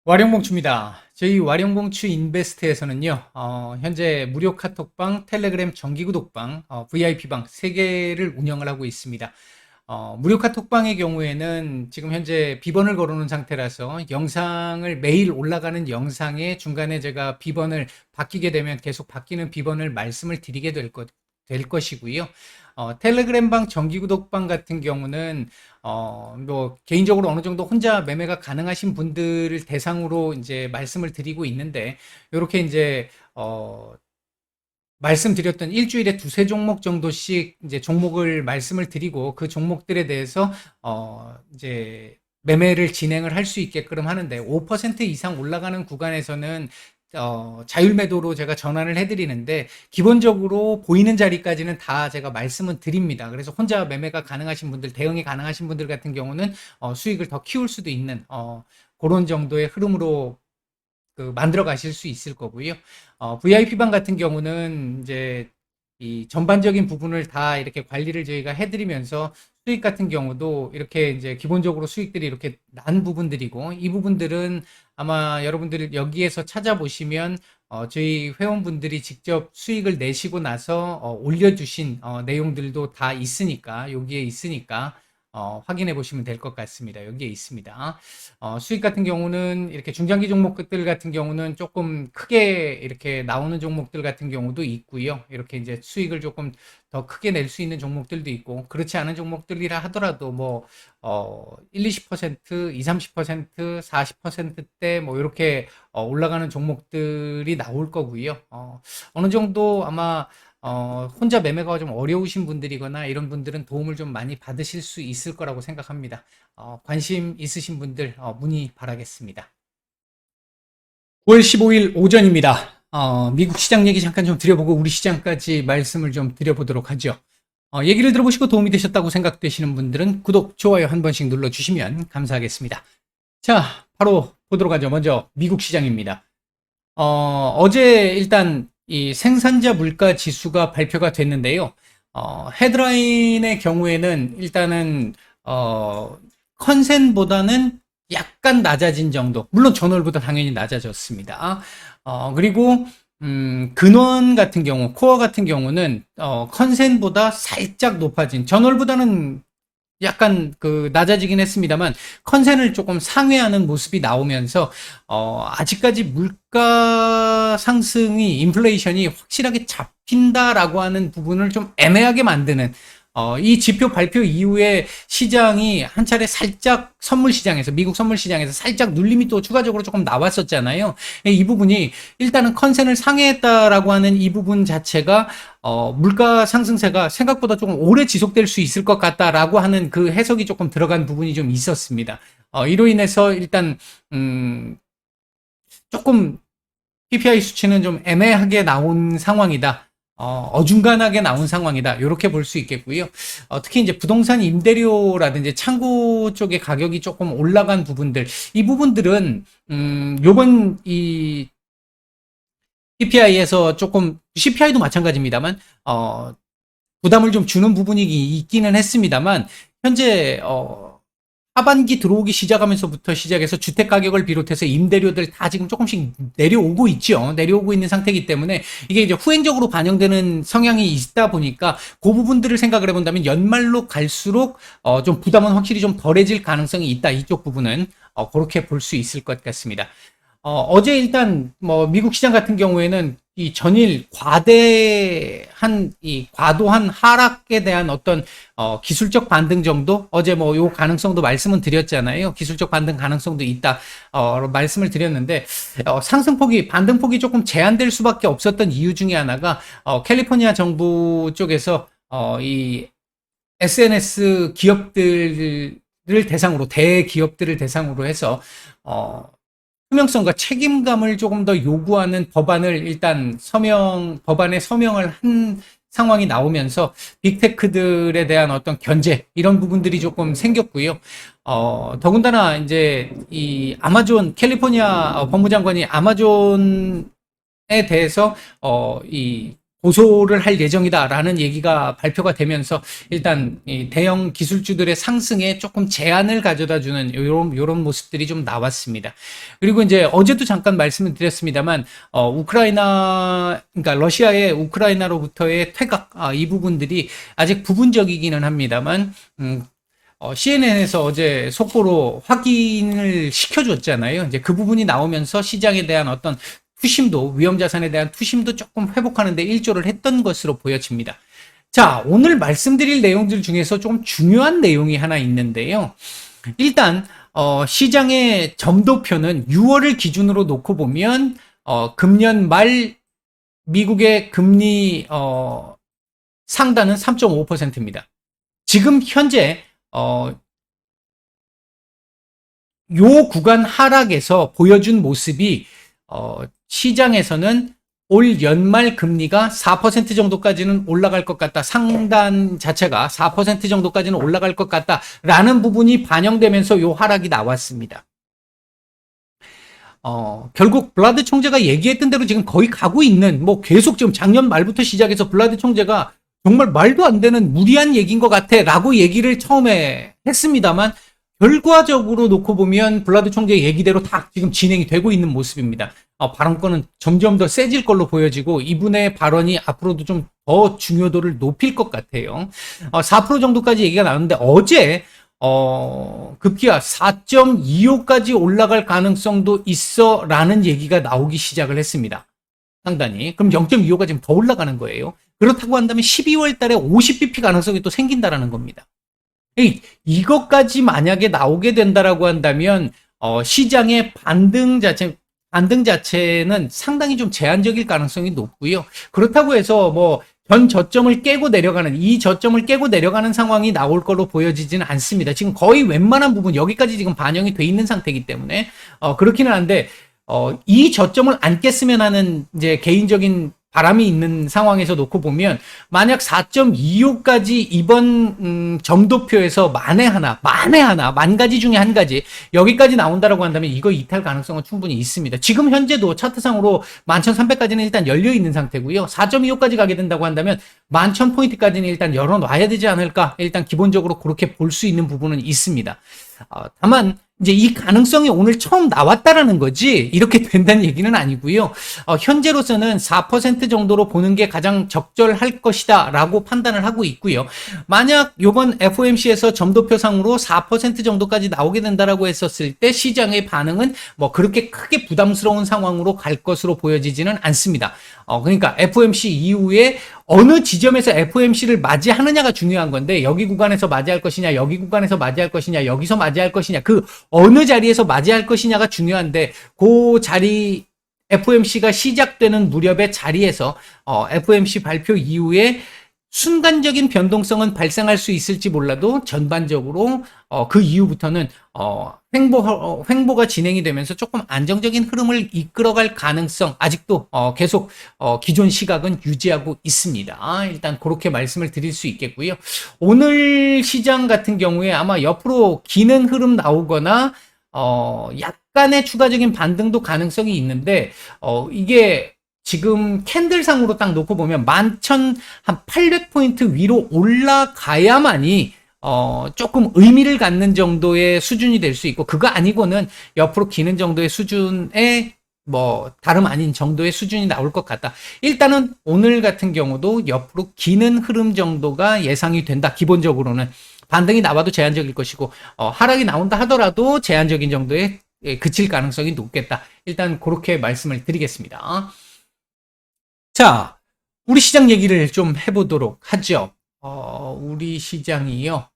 와룡봉추입니다. 저희 와룡봉추 인베스트에서는요, 현재 무료 카톡방, 텔레그램 정기구독방, VIP방 3개를 운영을 하고 있습니다. 무료 카톡방의 경우에는 지금 현재 비번을 걸어놓은 상태라서 영상을 매일 올라가는 영상에 중간에 제가 비번을 바뀌게 되면 계속 바뀌는 비번을 말씀을 드리게 될 것이고요. 텔레그램방 정기구독방 같은 경우는 뭐 개인적으로 어느 정도 혼자 매매가 가능하신 분들을 대상으로 이제 말씀을 드리고 있는데, 이렇게 이제 말씀드렸던 일주일에 두세 종목 정도씩 이제 종목을 말씀을 드리고 그 종목들에 대해서 이제 매매를 진행을 할 수 있게끔 하는데, 5% 이상 올라가는 구간에서는 자율 매도로 제가 전환을 해드리는데, 기본적으로 보이는 자리까지는 다 제가 말씀은 드립니다. 그래서 혼자 매매가 가능하신 분들, 대응이 가능하신 분들 같은 경우는 수익을 더 키울 수도 있는 그런 정도의 흐름으로 만들어 가실 수 있을 거고요. VIP방 같은 경우는 이제 이 전반적인 부분을 다 이렇게 관리를 저희가 해드리면서 수익 같은 경우도 이렇게 이제 기본적으로 수익들이 이렇게 난 부분들이고, 이 부분들은 아마 여러분들 여기에서 찾아보시면 저희 회원분들이 직접 수익을 내시고 나서 올려주신 내용들도 다 있으니까, 여기에 있으니까 확인해 보시면 될 것 같습니다. 여기에 있습니다. 수익 같은 경우는 이렇게 중장기 종목들 같은 경우는 조금 크게 이렇게 나오는 종목들 같은 경우도 있고요. 이렇게 이제 수익을 조금 더 크게 낼 수 있는 종목들도 있고, 그렇지 않은 종목들이라 하더라도 뭐 1, 20%, 2, 30%, 40%대 뭐 이렇게 올라가는 종목들이 나올 거고요. 어느 정도 아마 혼자 매매가 좀 어려우신 분들이거나 이런 분들은 도움을 좀 많이 받으실 수 있을 거라고 생각합니다. 관심 있으신 분들 문의 바라겠습니다. 9월 15일 오전입니다. 미국 시장 얘기 잠깐 좀 드려보고 우리 시장까지 말씀을 좀 드려보도록 하죠. 얘기를 들어보시고 도움이 되셨다고 생각되시는 분들은 구독, 좋아요 한 번씩 눌러주시면 감사하겠습니다. 자, 바로 보도록 하죠. 먼저 미국 시장입니다. 어제 일단 이 생산자 물가 지수가 발표가 됐는데요. 헤드라인의 경우에는 일단은 컨센보다는 약간 낮아진 정도. 물론 전월보다 당연히 낮아졌습니다. 그리고 근원 같은 경우, 코어 같은 경우는 컨센보다 살짝 높아진, 전월보다는 약간 낮아지긴 했습니다만 컨센을 조금 상회하는 모습이 나오면서 아직까지 물가 상승이, 인플레이션이 확실하게 잡힌다라고 하는 부분을 좀 애매하게 만드는, 이 지표 발표 이후에 시장이 한 차례 살짝 선물 시장에서, 미국 선물 시장에서 살짝 눌림이 또 추가적으로 조금 나왔었잖아요. 이 부분이 일단은 컨센을 상회했다라고 하는 이 부분 자체가 물가 상승세가 생각보다 조금 오래 지속될 수 있을 것 같다라고 하는 그 해석이 조금 들어간 부분이 좀 있었습니다. 이로 인해서 일단 조금 PPI 수치는 좀 애매하게 나온 상황이다. 어중간하게 나온 상황이다. 이렇게 볼 수 있겠고요. 특히 이제 부동산 임대료라든지 창고 쪽의 가격이 조금 올라간 부분들, 이 부분들은 요번 이 PPI에서 조금, CPI도 마찬가지입니다만 부담을 좀 주는 부분이 있기는 했습니다만, 현재 하반기 들어오기 시작하면서부터 시작해서 주택 가격을 비롯해서 임대료들 다 지금 조금씩 내려오고 있죠. 내려오고 있는 상태이기 때문에 이게 이제 후행적으로 반영되는 성향이 있다 보니까 그 부분들을 생각을 해본다면 연말로 갈수록 좀 부담은 확실히 좀 덜해질 가능성이 있다. 이쪽 부분은 그렇게 볼 수 있을 것 같습니다. 어제 일단 뭐 미국 시장 같은 경우에는 이 전일 과도한 하락에 대한 어떤 기술적 반등 정도, 어제 뭐 요 가능성도 말씀은 드렸잖아요. 기술적 반등 가능성도 있다 말씀을 드렸는데, 상승폭이, 반등폭이 조금 제한될 수밖에 없었던 이유 중에 하나가 캘리포니아 정부 쪽에서 이 SNS 기업들을 대상으로, 대기업들을 대상으로 해서 투명성과 책임감을 조금 더 요구하는 법안을 일단 법안에 서명을 한 상황이 나오면서 빅테크들에 대한 어떤 견제, 이런 부분들이 조금 생겼고요. 더군다나 이제 이 아마존, 캘리포니아 법무장관이 아마존에 대해서 이 고소를 할 예정이다라는 얘기가 발표가 되면서 일단 이 대형 기술주들의 상승에 조금 제한을 가져다주는 요런 모습들이 좀 나왔습니다. 그리고 이제 어제도 잠깐 말씀을 드렸습니다만 그러니까 러시아의 우크라이나로부터의 퇴각 이 부분들이 아직 부분적이기는 합니다만 CNN에서 어제 속보로 확인을 시켜줬잖아요. 이제 그 부분이 나오면서 시장에 대한 어떤 투심도, 위험자산에 대한 투심도 조금 회복하는 데 일조를 했던 것으로 보여집니다. 자, 오늘 말씀드릴 내용들 중에서 조금 중요한 내용이 하나 있는데요. 일단 시장의 점도표는 6월을 기준으로 놓고 보면 금년 말 미국의 금리 상단은 3.5%입니다. 지금 현재 요 구간 하락에서 보여준 모습이 시장에서는 올 연말 금리가 4% 정도까지는 올라갈 것 같다. 상단 자체가 4% 정도까지는 올라갈 것 같다라는 부분이 반영되면서 요 하락이 나왔습니다. 결국 블라드 총재가 얘기했던 대로 지금 거의 가고 있는, 계속 지금 작년 말부터 시작해서 블라드 총재가 정말 말도 안 되는 무리한 얘기인 것 같아 라고 얘기를 처음에 했습니다만 결과적으로 놓고 보면 블라드 총재의 얘기대로 다 지금 진행이 되고 있는 모습입니다. 발언권은 점점 더 세질 걸로 보여지고 이분의 발언이 앞으로도 좀 더 중요도를 높일 것 같아요. 4% 정도까지 얘기가 나왔는데 어제 급기야 4.25까지 올라갈 가능성도 있어 라는 얘기가 나오기 시작을 했습니다. 상단이. 그럼 0.25까지 더 올라가는 거예요. 그렇다고 한다면 12월 달에 50bp 가능성이 또 생긴다라는 겁니다. 이것까지 만약에 나오게 된다라고 한다면 시장의 반등 자체는 상당히 좀 제한적일 가능성이 높고요. 그렇다고 해서 전 저점을 깨고 내려가는 이 저점을 깨고 내려가는 상황이 나올 걸로 보여지지는 않습니다. 지금 거의 웬만한 부분 여기까지 지금 반영이 돼 있는 상태이기 때문에 그렇기는 한데 이 저점을 안 깼으면 하는 이제 개인적인 바람이 있는 상황에서 놓고 보면 만약 4.25까지 이번 점도표에서 만에 하나 만 가지 중에 한 가지 여기까지 나온다라고 한다면 이거 이탈 가능성은 충분히 있습니다. 지금 현재도 차트상으로 11,300까지는 일단 열려 있는 상태고요. 4.25까지 가게 된다고 한다면 11,000포인트까지는 일단 열어놔야 되지 않을까? 일단 기본적으로 그렇게 볼 수 있는 부분은 있습니다. 다만 이제 이 가능성이 오늘 처음 나왔다라는 거지 이렇게 된다는 얘기는 아니고요. 현재로서는 4% 정도로 보는 게 가장 적절할 것이다 라고 판단을 하고 있고요. 만약 이번 FOMC에서 점도표상으로 4% 정도까지 나오게 된다라고 했었을 때 시장의 반응은 그렇게 크게 부담스러운 상황으로 갈 것으로 보여지지는 않습니다. 그러니까 FOMC 이후에 어느 지점에서 FOMC를 맞이하느냐가 중요한 건데 여기 구간에서 맞이할 것이냐 여기 구간에서 맞이할 것이냐 여기서 맞이할 것이냐 그 어느 자리에서 맞이할 것이냐가 중요한데 그 자리 FOMC가 시작되는 무렵의 자리에서 FOMC 발표 이후에 순간적인 변동성은 발생할 수 있을지 몰라도 전반적으로 그 이후부터는 횡보가 진행이 되면서 조금 안정적인 흐름을 이끌어갈 가능성 아직도 계속 기존 시각은 유지하고 있습니다. 일단 그렇게 말씀을 드릴 수 있겠고요. 오늘 시장 같은 경우에 아마 옆으로 기는 흐름 나오거나 약간의 추가적인 반등도 가능성이 있는데 이게 지금 캔들상으로 딱 놓고 보면 11,800포인트 위로 올라가야만이 조금 의미를 갖는 정도의 수준이 될 수 있고 그거 아니고는 옆으로 기는 정도의 수준의 다름 아닌 정도의 수준이 나올 것 같다. 일단은 오늘 같은 경우도 옆으로 기는 흐름 정도가 예상이 된다. 기본적으로는 반등이 나와도 제한적일 것이고 하락이 나온다 하더라도 제한적인 정도에 그칠 가능성이 높겠다. 일단 그렇게 말씀을 드리겠습니다. 자, 우리 시장 얘기를 좀 해보도록 하죠. 우리 시장이요.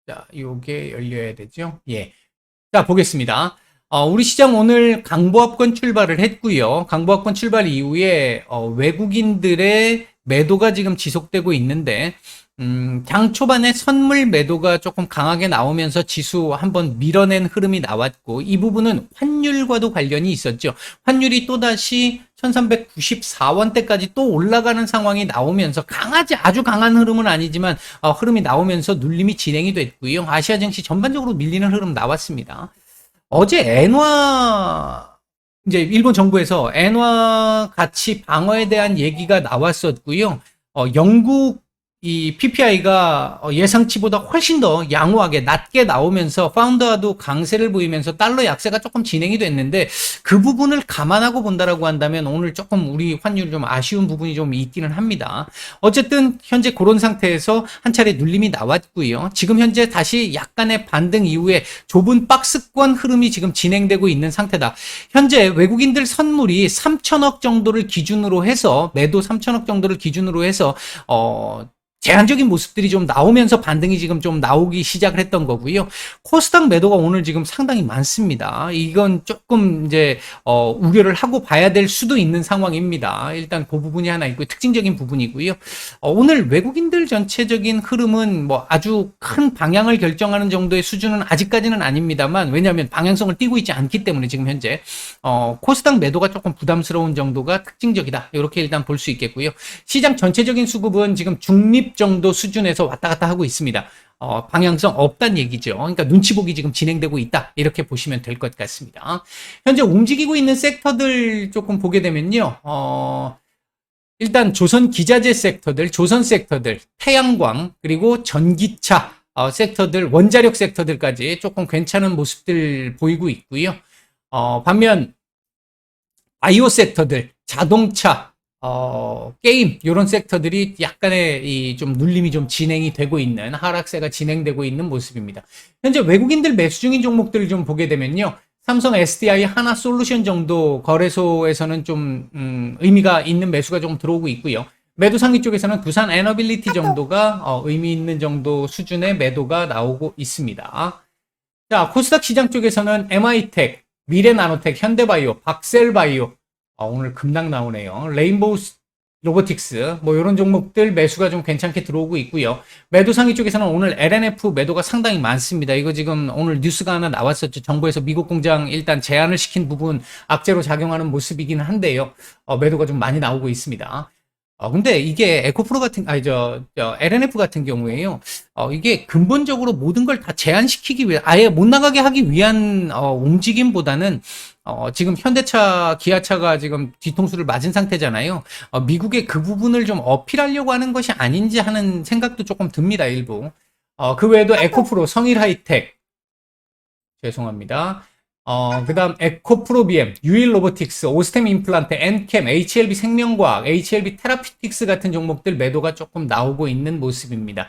자, 요게 열려야 되죠. 예. 자, 보겠습니다. 우리 시장 오늘 강보합권 출발을 했고요. 강보합권 출발 이후에 외국인들의 매도가 지금 지속되고 있는데 장 초반에 선물 매도가 조금 강하게 나오면서 지수 한번 밀어낸 흐름이 나왔고 이 부분은 환율과도 관련이 있었죠. 환율이 또다시 1394원대까지 또 올라가는 상황이 나오면서 아주 강한 흐름은 아니지만 흐름이 나오면서 눌림이 진행이 됐고요. 아시아 증시 전반적으로 밀리는 흐름 나왔습니다. 어제 엔화 이제 일본 정부에서 엔화 가치 방어에 대한 얘기가 나왔었고요. 영국 이 PPI가 예상치보다 훨씬 더 양호하게 낮게 나오면서 파운드와도 강세를 보이면서 달러 약세가 조금 진행이 됐는데 그 부분을 감안하고 본다라고 한다면 오늘 조금 우리 환율이 좀 아쉬운 부분이 좀 있기는 합니다. 어쨌든 현재 그런 상태에서 한 차례 눌림이 나왔고요. 지금 현재 다시 약간의 반등 이후에 좁은 박스권 흐름이 지금 진행되고 있는 상태다. 현재 외국인들 선물이 3천억 정도를 기준으로 해서 매도 3천억 정도를 기준으로 해서 제한적인 모습들이 좀 나오면서 반등이 지금 좀 나오기 시작을 했던 거고요. 코스닥 매도가 오늘 지금 상당히 많습니다. 이건 조금 이제 우려를 하고 봐야 될 수도 있는 상황입니다. 일단 그 부분이 하나 있고 특징적인 부분이고요. 오늘 외국인들 전체적인 흐름은 뭐 아주 큰 방향을 결정하는 정도의 수준은 아직까지는 아닙니다만 왜냐하면 방향성을 띠고 있지 않기 때문에 지금 현재 코스닥 매도가 조금 부담스러운 정도가 특징적이다. 이렇게 일단 볼 수 있겠고요. 시장 전체적인 수급은 지금 중립 정도 수준에서 왔다 갔다 하고 있습니다. 방향성 없다는 얘기죠. 그러니까 눈치 보기 지금 진행되고 있다. 이렇게 보시면 될 것 같습니다. 현재 움직이고 있는 섹터들 조금 보게 되면요. 일단 조선 기자재 섹터들, 조선 섹터들, 태양광, 그리고 전기차 섹터들, 원자력 섹터들까지 조금 괜찮은 모습들 보이고 있고요. 반면 바이오 섹터들, 자동차, 게임, 이런 섹터들이 약간의 좀 눌림이 좀 진행이 되고 있는, 하락세가 진행되고 있는 모습입니다. 현재 외국인들 매수 중인 종목들을 좀 보게 되면요. 삼성 SDI 하나 솔루션 정도 거래소에서는 좀, 의미가 있는 매수가 좀 들어오고 있고요. 매도 상위 쪽에서는 두산 에너빌리티 정도가 의미 있는 정도 수준의 매도가 나오고 있습니다. 자, 코스닥 시장 쪽에서는 MI텍, 미래나노텍, 현대바이오, 박셀바이오, 오늘 급락 나오네요. 레인보우 로보틱스, 뭐 이런 종목들 매수가 좀 괜찮게 들어오고 있고요. 매도 상위 쪽에서는 오늘 LNF 매도가 상당히 많습니다. 이거 지금 오늘 뉴스가 하나 나왔었죠. 정부에서 미국 공장 일단 제한을 시킨 부분 악재로 작용하는 모습이긴 한데요. 매도가 좀 많이 나오고 있습니다. 근데 이게 에코프로 같은, LNF 같은 경우에요. 이게 근본적으로 모든 걸 다 제한시키기 위해, 아예 못 나가게 하기 위한, 움직임보다는, 지금 현대차, 기아차가 지금 뒤통수를 맞은 상태잖아요. 미국의 그 부분을 좀 어필하려고 하는 것이 아닌지 하는 생각도 조금 듭니다, 일부. 그 외에도 에코프로, 성일하이텍, 죄송합니다. 그 다음 에코프로비엠, 유일로보틱스, 오스템 임플란트, 엔캠, HLB 생명과학, HLB 테라피틱스 같은 종목들 매도가 조금 나오고 있는 모습입니다.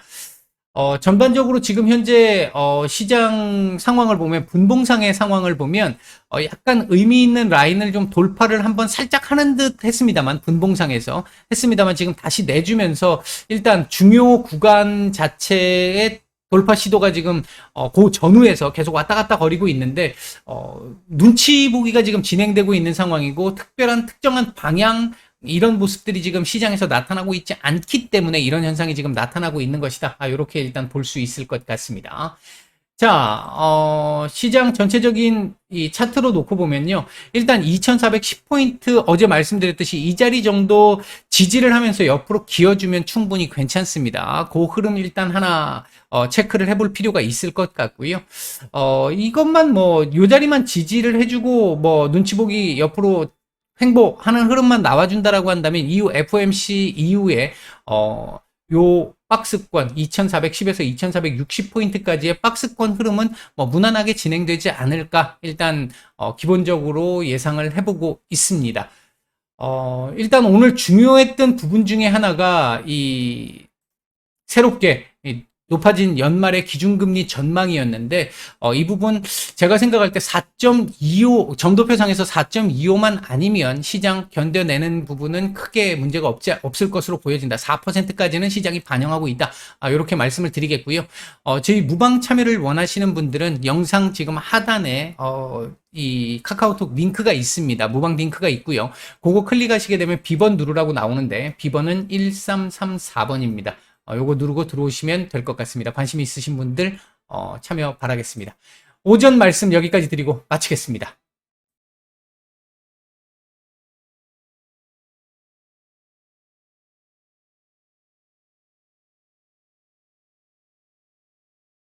전반적으로 지금 현재 시장 상황을 보면 분봉상의 상황을 보면 약간 의미 있는 라인을 좀 돌파를 한번 살짝 하는 듯 했습니다만 분봉상에서 했습니다만 지금 다시 내주면서 일단 중요 구간 자체의 돌파 시도가 지금 그 전후에서 계속 왔다 갔다 거리고 있는데 눈치 보기가 지금 진행되고 있는 상황이고 특정한 방향 이런 모습들이 지금 시장에서 나타나고 있지 않기 때문에 이런 현상이 지금 나타나고 있는 것이다. 이렇게 일단 볼 수 있을 것 같습니다. 자, 시장 전체적인 이 차트로 놓고 보면요. 일단 2410포인트 어제 말씀드렸듯이 이 자리 정도 지지를 하면서 옆으로 기어주면 충분히 괜찮습니다. 그 흐름 일단 하나 체크를 해볼 필요가 있을 것 같고요. 이것만 뭐 요 자리만 지지를 해주고 뭐 눈치 보기 옆으로 횡보하는 흐름만 나와준다라고 한다면 이후 FOMC 이후에 요 박스권 2410에서 2460포인트까지의 박스권 흐름은 뭐 무난하게 진행되지 않을까 일단 기본적으로 예상을 해보고 있습니다. 일단 오늘 중요했던 부분 중에 하나가 이 새롭게 높아진 연말의 기준금리 전망이었는데 이 부분 제가 생각할 때 4.25 점도표상에서 4.25만 아니면 시장 견뎌내는 부분은 크게 문제가 없을 것으로 보여진다. 4%까지는 시장이 반영하고 있다. 이렇게 말씀을 드리겠고요. 저희 무방 참여를 원하시는 분들은 영상 지금 하단에 이 카카오톡 링크가 있습니다. 무방 링크가 있고요. 그거 클릭하시게 되면 비번 누르라고 나오는데 비번은 1334번입니다. 요거 누르고 들어오시면 될 것 같습니다. 관심 있으신 분들 참여 바라겠습니다. 오전 말씀 여기까지 드리고 마치겠습니다.